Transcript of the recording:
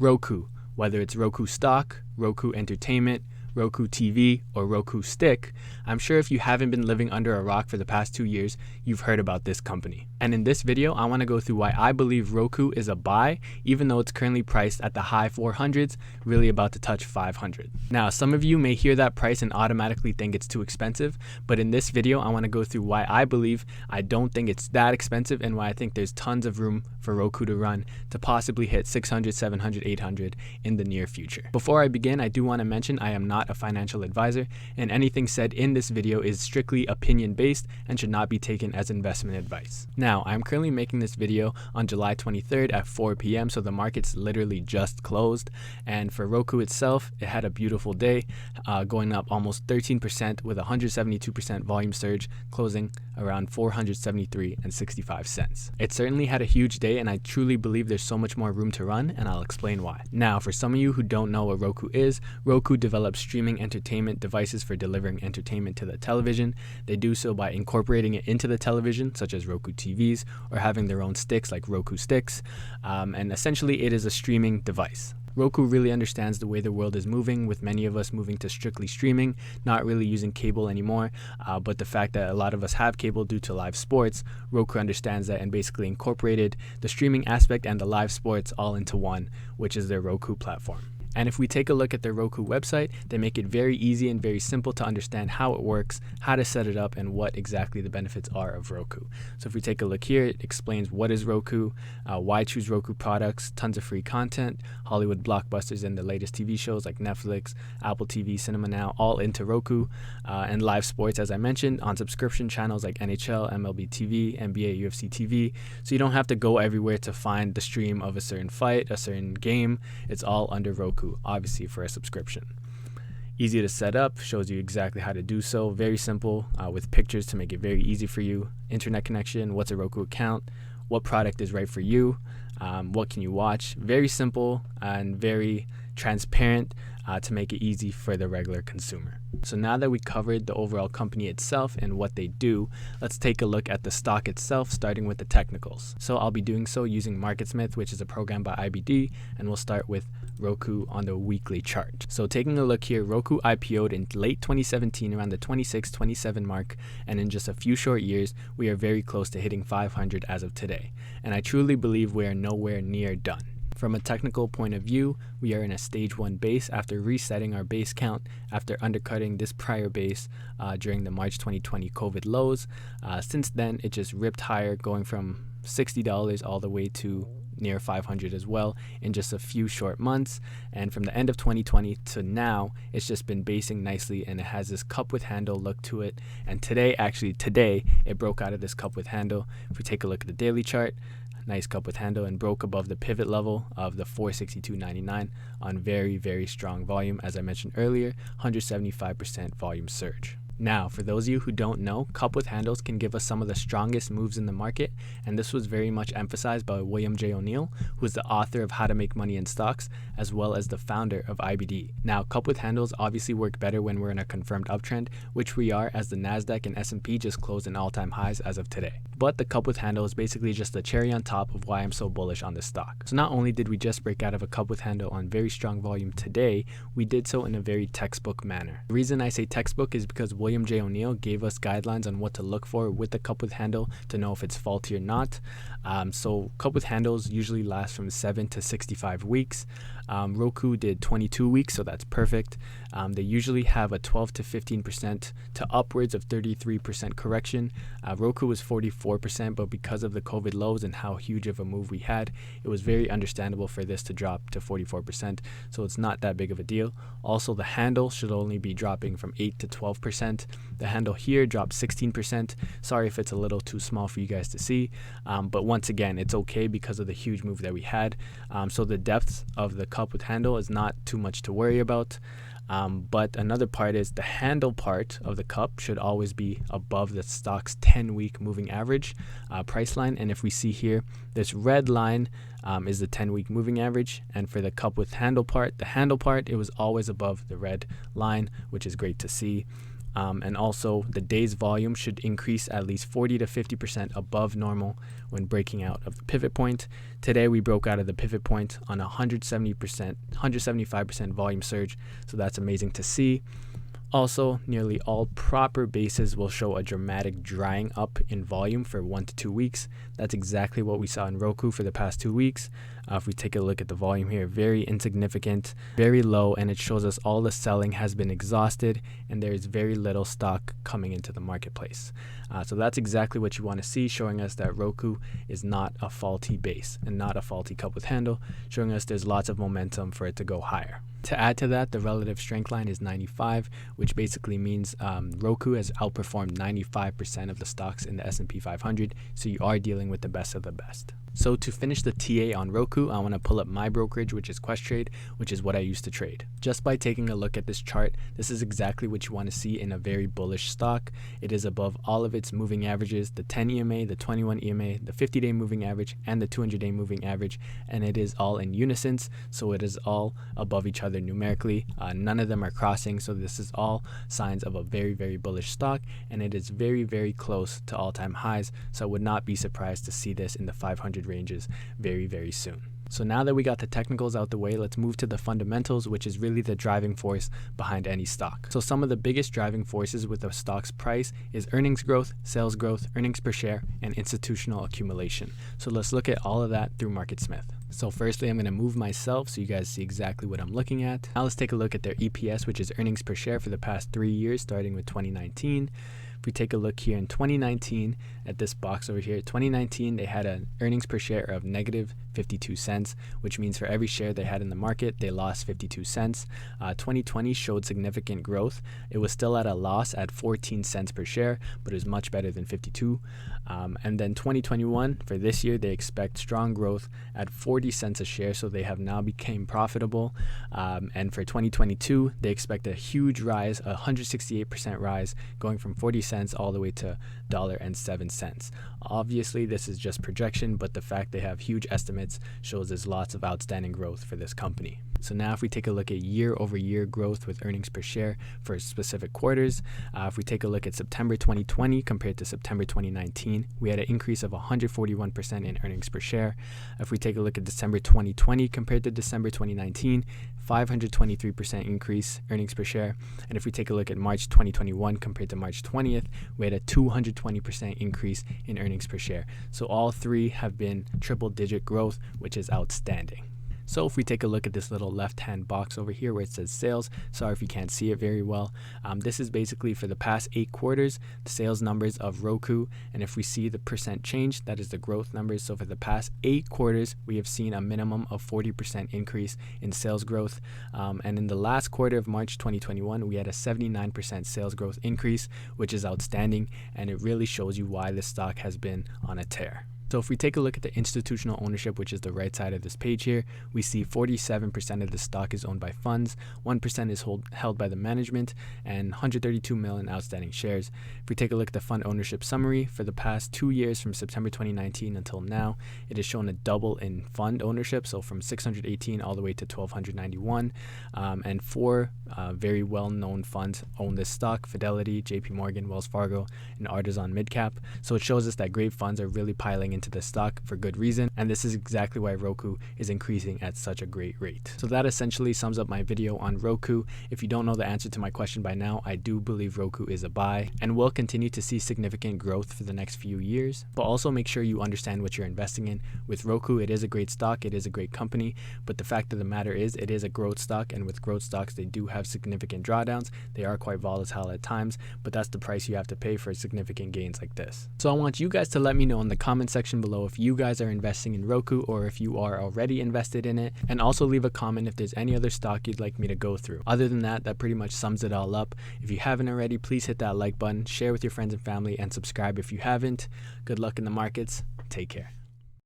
Roku, whether it's Roku stock, Roku entertainment, Roku TV, or Roku stick, I'm sure if you haven't been living under a rock for the past 2 years, you've heard about this company. And in this video, I want to go through why I believe Roku is a buy, even though it's currently priced at the high 400s, really about to touch 500. Now, some of you may hear that price and automatically think it's too expensive, but in this video, I want to go through why I believe I don't think it's that expensive and why I think there's tons of room for Roku to run to possibly hit 600, 700, 800 in the near future. Before I begin, I do want to mention I am not a financial advisor, and anything said in this video is strictly opinion based and should not be taken as investment advice. Now, I'm currently making this video on July 23rd at 4 p.m. so the market's literally just closed, and for Roku itself, it had a beautiful day, going up almost 13% with 172% volume surge, closing around 473.65 cents. It certainly had a huge day, and I truly believe there's so much more room to run, and I'll explain why. Now, for some of you who don't know what Roku is, Roku develops streaming entertainment devices for delivering entertainment to the television. They do so by incorporating it into the television, such as Roku TVs, or having their own sticks like Roku sticks, and essentially it is a streaming device. Roku really understands the way the world is moving, with many of us moving to strictly streaming, not really using cable anymore, but the fact that a lot of us have cable due to live sports, Roku understands that and basically incorporated the streaming aspect and the live sports all into one, which is their Roku platform. And if we take a look at the Roku website, they make it very easy and very simple to understand how it works, how to set it up, and what exactly the benefits are of Roku. So if we take a look here, it explains what is Roku, why choose Roku products, tons of free content, Hollywood blockbusters and the latest TV shows like Netflix, Apple TV, Cinema Now, all into Roku, and live sports, as I mentioned, on subscription channels like NHL, MLB TV, NBA, UFC TV. So you don't have to go everywhere to find the stream of a certain fight, a certain game. It's all under Roku, obviously for a subscription. Easy to set up, shows you exactly how to do so, very simple, with pictures to make it very easy for you. Internet connection, what's a Roku account, what product is right for you, what can you watch. Very simple and very transparent to make it easy for the regular consumer. So now that we covered the overall company itself and what they do, let's take a look at the stock itself, starting with the technicals. So I'll be doing so using MarketSmith, which is a program by IBD, and we'll start with Roku on the weekly chart. So taking a look here, Roku IPO'd in late 2017 around the 26-27 mark, and in just a few short years, we are very close to hitting 500 as of today. And I truly believe we are nowhere near done. From a technical point of view, we are in a stage 1 base after resetting our base count after undercutting this prior base during the March 2020 COVID lows. Since then, it just ripped higher, going from $60 all the way to near 500 as well in just a few short months. And from the end of 2020 to now, it's just been basing nicely, and it has this cup with handle look to it. And today, it broke out of this cup with handle. If we take a look at the daily chart, nice cup with handle, and broke above the pivot level of the 462.99 on very, very strong volume. As I mentioned earlier, 175% volume surge. Now, for those of you who don't know, cup with handles can give us some of the strongest moves in the market, and this was very much emphasized by William J. O'Neill, who is the author of How to Make Money in Stocks, as well as the founder of IBD. Now, cup with handles obviously work better when we're in a confirmed uptrend, which we are, as the Nasdaq and S&P just closed in all-time highs as of today. But the cup with handle is basically just the cherry on top of why I'm so bullish on this stock. So not only did we just break out of a cup with handle on very strong volume today, we did so in a very textbook manner. The reason I say textbook is because William J. O'Neill gave us guidelines on what to look for with the cup with handle to know if it's faulty or not. So cup with handles usually last from 7 to 65 weeks. Roku did 22 weeks, so that's perfect. They usually have a 12 to 15% to upwards of 33% correction. Roku was 44%, but because of the COVID lows and how huge of a move we had, it was very understandable for this to drop to 44%, so it's not that big of a deal. Also, the handle should only be dropping from 8 to 12%. The handle here dropped 16%. Sorry if it's a little too small for you guys to see, but once again, it's okay because of the huge move that we had. So the depth of the cup with handle is not too much to worry about. But another part is the handle part of the cup should always be above the stock's 10-week moving average price line. And if we see here, this red line is the 10-week moving average. And for the cup with handle part, it was always above the red line, which is great to see. And also the day's volume should increase at least 40 to 50% above normal when breaking out of the pivot point. Today we broke out of the pivot point on a 175% volume surge, so that's amazing to see. Also, nearly all proper bases will show a dramatic drying up in volume for 1 to 2 weeks. That's exactly what we saw in Roku for the past 2 weeks. If we take a look at the volume here, very insignificant, very low, and it shows us all the selling has been exhausted and there is very little stock coming into the marketplace. So that's exactly what you want to see, showing us that Roku is not a faulty base and not a faulty cup with handle, showing us there's lots of momentum for it to go higher. To add to that, the relative strength line is 95, which basically means Roku has outperformed 95% of the stocks in the S&P 500, so you are dealing with the best of the best. So to finish the TA on Roku, I want to pull up my brokerage, which is Questrade, which is what I used to trade. Just by taking a look at this chart, this is exactly what you want to see in a very bullish stock. It is above all of its moving averages, the 10 EMA, the 21 EMA, the 50-day moving average, and the 200-day moving average, and it is all in unison, so it is all above each other numerically. None of them are crossing, so this is all signs of a very, very bullish stock, and it is very, very close to all-time highs, so I would not be surprised to see this in the 500 ranges very, very soon. So now that we got the technicals out the way, let's move to the fundamentals, which is really the driving force behind any stock. So some of the biggest driving forces with a stock's price is earnings growth, sales growth, earnings per share, and institutional accumulation. So let's look at all of that through MarketSmith. So firstly, I'm going to move myself so you guys see exactly what I'm looking at. Now let's take a look at their EPS, which is earnings per share for the past 3 years, starting with 2019. If we take a look here in 2019 at this box over here, 2019 they had an earnings per share of negative 52 cents, which means for every share they had in the market, they lost 52 cents. 2020 showed significant growth. It was still at a loss at 14 cents per share, but it was much better than 52. And then 2021, for this year, they expect strong growth at 40 cents a share, so they have now become profitable. And for 2022, they expect a huge rise, a 168% rise, going from 40 cents all the way to $1.07. Obviously, this is just projection, but the fact they have huge estimates shows there's lots of outstanding growth for this company. So now if we take a look at year-over-year growth with earnings per share for specific quarters, if we take a look at September 2020 compared to September 2019, we had an increase of 141% in earnings per share. If we take a look at December 2020 compared to December 2019, 523% increase earnings per share. And if we take a look at March 2021 compared to March 20th, we had a 220% increase in earnings per share. So all three have been triple-digit growth, which is outstanding. So if we take a look at this little left-hand box over here where it says sales, sorry if you can't see it very well, this is basically for the past 8 quarters, the sales numbers of Roku. And if we see the percent change, that is the growth numbers. So for the past 8 quarters, we have seen a minimum of 40% increase in sales growth. And in the last quarter of March 2021, we had a 79% sales growth increase, which is outstanding. And it really shows you why this stock has been on a tear. So if we take a look at the institutional ownership, which is the right side of this page here, we see 47% of the stock is owned by funds, 1% is held by the management, and 132 million outstanding shares. If we take a look at the fund ownership summary, for the past 2 years from September 2019 until now, it has shown a double in fund ownership, so from 618 all the way to 1291, and 4 very well-known funds own this stock: Fidelity, JP Morgan, Wells Fargo, and Artisan Midcap. So it shows us that great funds are really piling into the stock for good reason, and this is exactly why Roku is increasing at such a great rate. So that essentially sums up my video on Roku. If you don't know the answer to my question by now, I do believe Roku is a buy and will continue to see significant growth for the next few years. But also make sure you understand what you're investing in. With Roku, it is a great stock, it is a great company, but the fact of the matter is it is a growth stock, and with growth stocks they do have significant drawdowns. They are quite volatile at times, but that's the price you have to pay for significant gains like this. So I want you guys to let me know in the comment section below if you guys are investing in Roku or if you are already invested in it, and also leave a comment if there's any other stock you'd like me to go through. Other than that, that pretty much sums it all up. If you haven't already, please hit that like button, share with your friends and family, and subscribe if you haven't. Good luck in the markets. Take care.